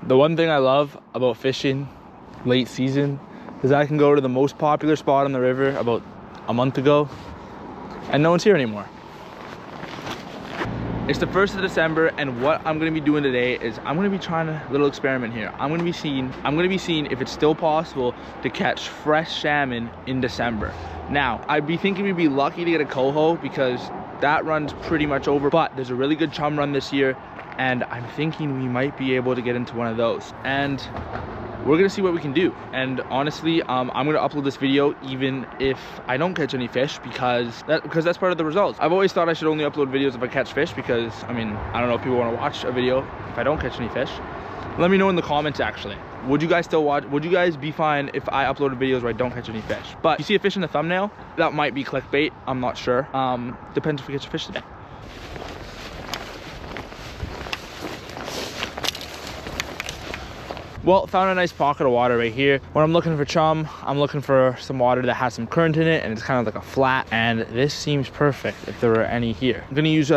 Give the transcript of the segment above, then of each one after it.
The one thing I love about fishing late season is I can go to the most popular spot on the river about a month ago and no one's here anymore. It's the 1st of December, and what I'm gonna be doing today is I'm gonna be trying a little experiment here. I'm gonna be seeing if it's still possible to catch fresh salmon in December. Now, I'd be thinking we'd be lucky to get a coho because that run's pretty much over, but there's a really good chum run this year, and I'm thinking we might be able to get into one of those. And we're gonna see what we can do. And honestly, I'm gonna upload this video even if I don't catch any fish, because that's part of the results. I've always thought I should only upload videos if I catch fish, because I mean, I don't know if people want to watch a video if I don't catch any fish. Let me know in the comments actually. Would you guys still watch? Would you guys be fine if I uploaded videos where I don't catch any fish? But you see a fish in the thumbnail, that might be clickbait, I'm not sure. Depends if we catch a fish today. Well, found a nice pocket of water right here. When I'm looking for chum, I'm looking for some water that has some current in it and it's kind of like a flat, and this seems perfect if there are any here. I'm gonna use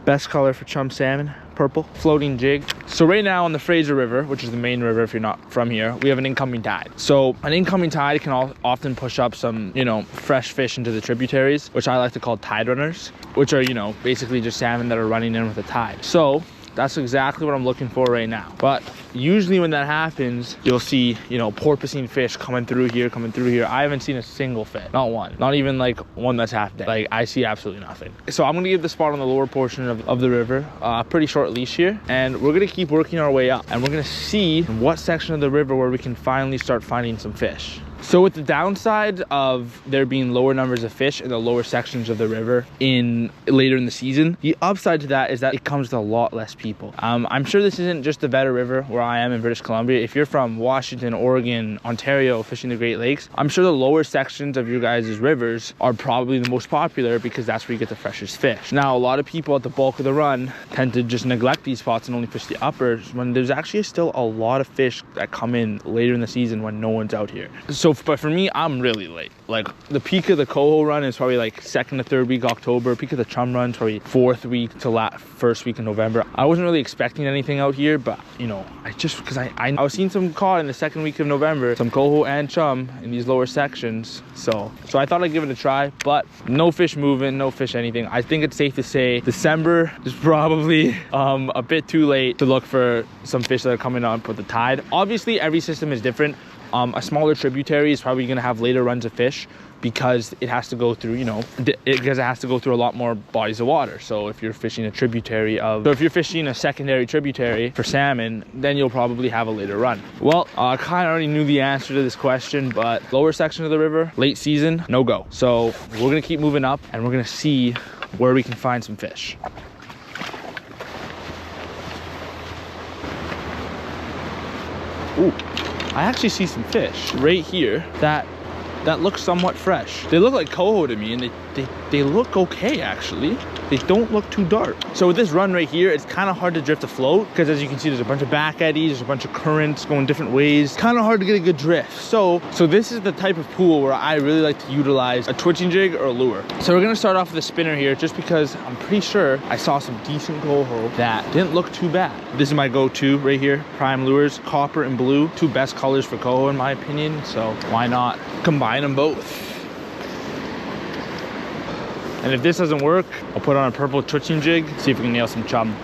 best color for chum salmon, purple, floating jig. So right now on the Fraser River, which is the main river if you're not from here, we have an incoming tide. So an incoming tide can often push up some, you know, fresh fish into the tributaries, which I like to call tide runners, which are, you know, basically just salmon that are running in with the tide. So that's exactly what I'm looking for right now. But usually when that happens, you'll see, you know, porpoising fish coming through here. I haven't seen a single fish, not one, not even like one that's half dead. Like, I see absolutely nothing. So I'm gonna give the spot on the lower portion of the river a pretty short leash here, and we're gonna keep working our way up, and we're gonna see what section of the river where we can finally start finding some fish. So with the downside of there being lower numbers of fish in the lower sections of the river later in the season, the upside to that is that it comes with a lot less people. I'm sure this isn't just the Vedder River where I am in British Columbia. If you're from Washington, Oregon, Ontario, fishing the Great Lakes, I'm sure the lower sections of your guys' rivers are probably the most popular because that's where you get the freshest fish. Now, a lot of people at the bulk of the run tend to just neglect these spots and only fish the uppers, when there's actually still a lot of fish that come in later in the season when no one's out here. But for me, I'm really late. Like, the peak of the coho run is probably like 2nd to 3rd week October. Peak of the chum run is probably 4th week to 1st week in November. I wasn't really expecting anything out here, but you know, because I was seeing some caught in the 2nd week of November, some coho and chum in these lower sections. So I thought I'd give it a try, but no fish moving, no fish anything. I think it's safe to say December is probably a bit too late to look for some fish that are coming up with the tide. Obviously, every system is different. A smaller tributary is probably going to have later runs of fish because it has to go through, you know, because it has to go through a lot more bodies of water. So if you're fishing a secondary tributary for salmon, then you'll probably have a later run. Well, I kind of already knew the answer to this question, but lower section of the river, late season, no go. So we're going to keep moving up and we're going to see where we can find some fish. Ooh. I actually see some fish right here that look somewhat fresh. They look like coho to me, and they look okay actually. They don't look too dark. So with this run right here, it's kind of hard to drift afloat because, as you can see, there's a bunch of back eddies, there's a bunch of currents going different ways. Kind of hard to get a good drift. So this is the type of pool where I really like to utilize a twitching jig or a lure. So we're gonna start off with a spinner here, just because I'm pretty sure I saw some decent coho that didn't look too bad. This is my go-to right here, Prime Lures, copper and blue, two best colors for coho in my opinion. So why not combine them both? And if this doesn't work, I'll put on a purple twitching jig, see if we can nail some chum.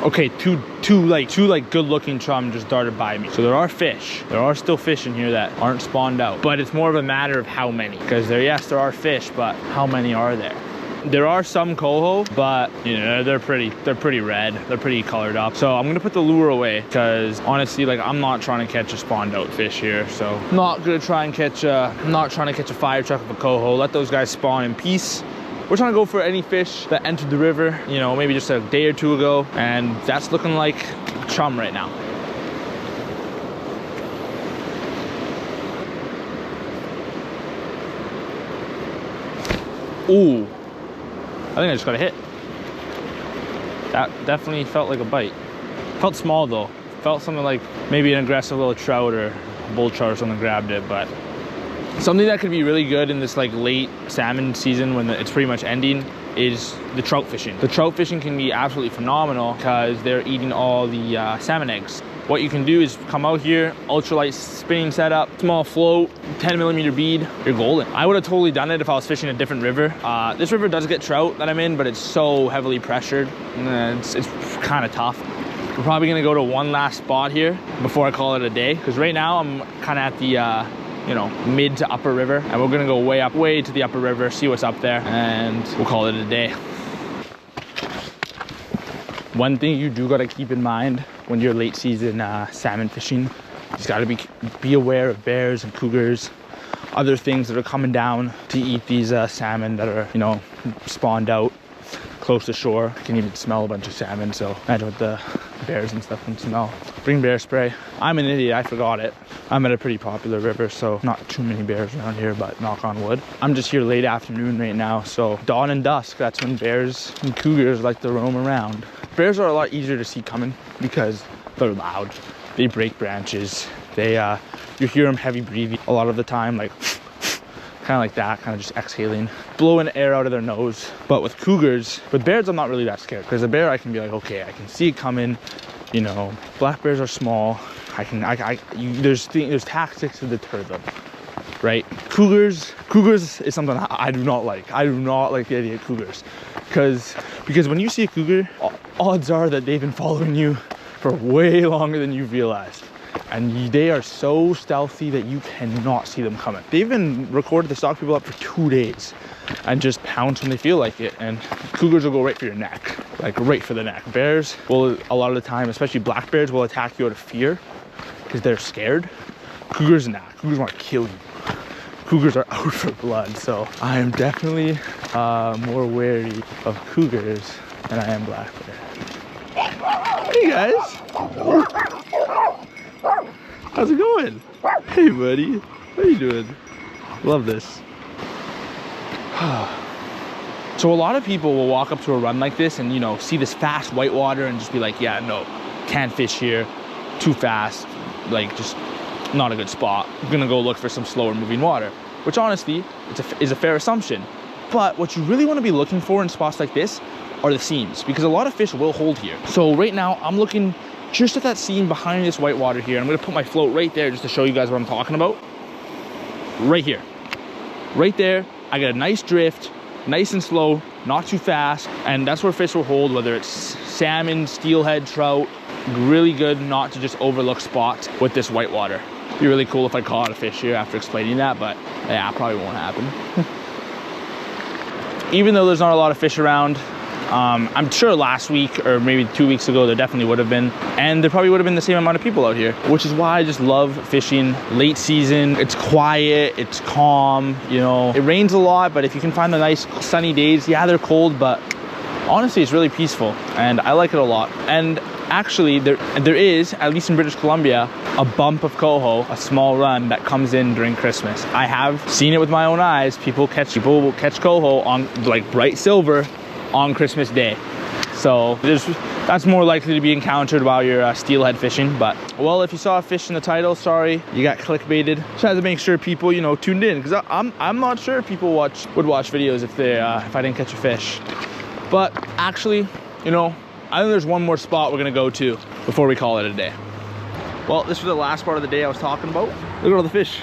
Okay, two good looking chum just darted by me. So there are fish. There are still fish in here that aren't spawned out, but it's more of a matter of how many. Because yes, there are fish, but how many are there? There are some coho, but you know, they're pretty red. They're pretty colored up. So I'm gonna put the lure away because honestly, like, I'm not trying to catch a spawned out fish here. So I'm not trying to catch a fire truck of a coho. Let those guys spawn in peace. We're trying to go for any fish that entered the river, you know, maybe just a day or two ago, and that's looking like chum right now. Ooh, I think I just got a hit. That definitely felt like a bite. Felt small though. Felt something like maybe an aggressive little trout or a bull trout or something grabbed it, but something that could be really good in this like late salmon season when it's pretty much ending is the trout fishing. The trout fishing can be absolutely phenomenal because they're eating all the salmon eggs. what you can do is come out here, ultralight spinning setup, small float, 10mm bead, you're golden. I would have totally done it if I was fishing a different river. This river does get trout that I'm in, but it's so heavily pressured. It's kind of tough. We're probably gonna go to one last spot here before I call it a day, because right now I'm kind of at the you know, mid to upper river, and we're gonna go way to the upper river, see what's up there, and we'll call it a day. One thing you do gotta keep in mind when you're late season salmon fishing, you just gotta be aware of bears and cougars, other things that are coming down to eat these salmon that are, you know, spawned out close to shore. You can even smell a bunch of salmon, so imagine what the bears and stuff can smell. Bring bear spray. I'm an idiot, I forgot it. I'm at a pretty popular river, so not too many bears around here, but knock on wood. I'm just here late afternoon right now, so dawn and dusk, that's when bears and cougars like to roam around. Bears are a lot easier to see coming because they're loud. They break branches. They you hear them heavy breathing a lot of the time, like kind of like that, kind of just exhaling, blowing air out of their nose. But with cougars, with bears, I'm not really that scared, because a bear I can be like, okay, I can see it coming. You know, black bears are small. There's tactics to deter them, right? Cougars is something I do not like. I do not like the idea of cougars, because when you see a cougar, odds are that they've been following you for way longer than you've realized. And they are so stealthy that you cannot see them coming. They've been recorded to stalk people up for 2 days and just pounce when they feel like it. And cougars will go right for your neck, like right for the neck. Bears will, a lot of the time, especially black bears, will attack you out of fear because they're scared. Cougars, nah. Cougars want to kill you. Cougars are out for blood. So I am definitely more wary of cougars than I am black bear. Hey guys. How's it going? Hey buddy, what are you doing? Love this. So a lot of people will walk up to a run like this and, you know, see this fast whitewater and just be like, yeah, no, can't fish here, too fast, like just not a good spot. I'm gonna go look for some slower moving water, which honestly is a fair assumption. But what you really want to be looking for in spots like this are the seams, because a lot of fish will hold here. So right now I'm looking just at that seam behind this whitewater here. I'm gonna put my float right there just to show you guys what I'm talking about. Right here, right there. I get a nice drift, nice and slow, not too fast, and that's where fish will hold, whether it's salmon, steelhead, trout. Really good not to just overlook spots with this whitewater. It'd be really cool if I caught a fish here after explaining that, but yeah, probably won't happen. Even though there's not a lot of fish around, I'm sure last week or maybe 2 weeks ago there definitely would have been, and there probably would have been the same amount of people out here, which is why I just love fishing late season. It's quiet, it's calm, you know, it rains a lot, but if you can find the nice sunny days, yeah, they're cold, but honestly it's really peaceful and I like it a lot. And actually there is, at least in British Columbia, a bump of coho, a small run that comes in during Christmas. I have seen it with my own eyes. People will catch coho on like bright silver on Christmas Day. So that's more likely to be encountered while you're steelhead fishing. But well, if you saw a fish in the title, sorry, you got clickbaited. Just had to make sure people, you know, tuned in, because I'm not sure if people would watch videos if I didn't catch a fish. But actually, you know, I think there's one more spot we're gonna go to before we call it a day. Well, this was the last part of the day I was talking about. Look at all the fish.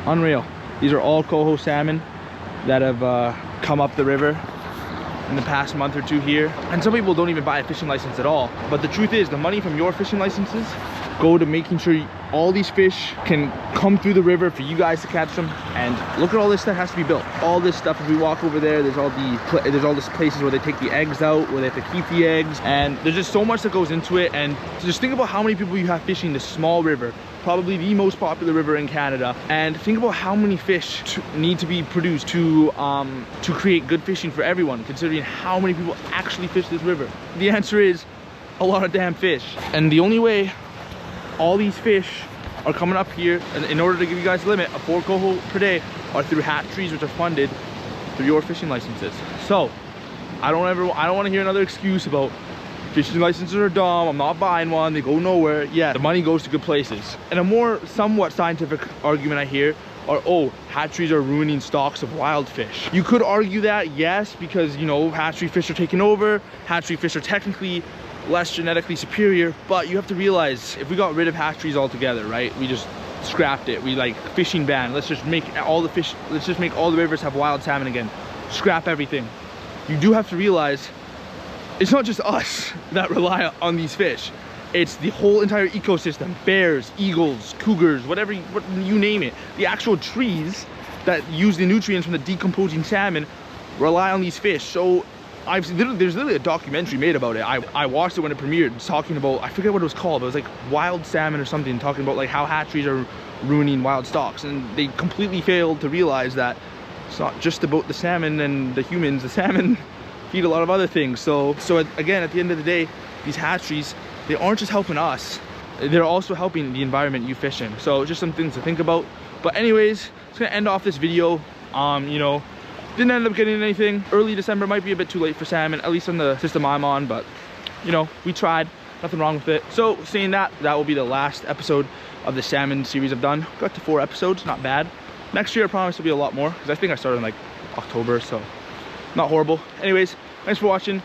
Unreal. These are all coho salmon that have come up the river in the past month or two here. And some people don't even buy a fishing license at all. But the truth is, the money from your fishing licenses go to making sure all these fish can come through the river for you guys to catch them. And look at all this that has to be built. All this stuff, as we walk over there, there's all these places where they take the eggs out, where they have to keep the eggs. And there's just so much that goes into it. And just think about how many people you have fishing this small river, probably the most popular river in Canada, and think about how many fish need to be produced to create good fishing for everyone, considering how many people actually fish this river. The answer is a lot of damn fish. And the only way all these fish are coming up here, and in order to give you guys a limit of 4 coho per day, are through hatcheries, which are funded through your fishing licenses. So I don't want to hear another excuse about fishing licenses are dumb, I'm not buying one, they go nowhere. Yeah, the money goes to good places. And a more somewhat scientific argument I hear are, oh, hatcheries are ruining stocks of wild fish. You could argue that, yes, because, you know, hatchery fish are taking over. Hatchery fish are technically less genetically superior, but you have to realize if we got rid of hatcheries altogether, right? We just scrapped it. We like fishing ban. Let's just make all the rivers have wild salmon again. Scrap everything. You do have to realize it's not just us that rely on these fish. It's the whole entire ecosystem. Bears, eagles, cougars, whatever you name it. The actual trees that use the nutrients from the decomposing salmon rely on these fish. So there's literally a documentary made about it. I watched it when it premiered. It's talking about, I forget what it was called, but it was like wild salmon or something, talking about like how hatcheries are ruining wild stocks. And they completely failed to realize that it's not just about the salmon and the humans. The salmon feed a lot of other things. So again, at the end of the day, these hatcheries, they aren't just helping us, they're also helping the environment you fish in. So just some things to think about. But anyways, it's gonna end off this video. You know, didn't end up getting anything. Early December might be a bit too late for salmon, at least on the system I'm on, but you know, we tried, nothing wrong with it. So saying that will be the last episode of the salmon series I've done. Got to 4 episodes, not bad. Next year I promise will be a lot more, because I think I started in like October, so not horrible. Anyways, thanks for watching.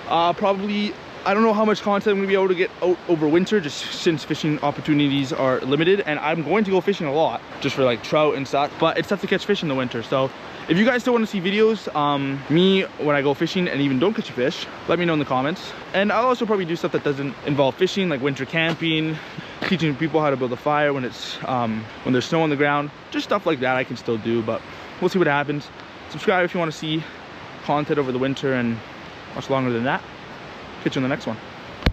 Probably, I don't know how much content I'm gonna be able to get out over winter, just since fishing opportunities are limited, and I'm going to go fishing a lot just for like trout and stuff, but it's tough to catch fish in the winter. So if you guys still want to see videos, me when I go fishing and even don't catch a fish, let me know in the comments. And I'll also probably do stuff that doesn't involve fishing, like winter camping, teaching people how to build a fire when it's when there's snow on the ground, just stuff like that I can still do, but we'll see what happens. Subscribe if you want to see content over the winter and much longer than that. Catch you on the next one.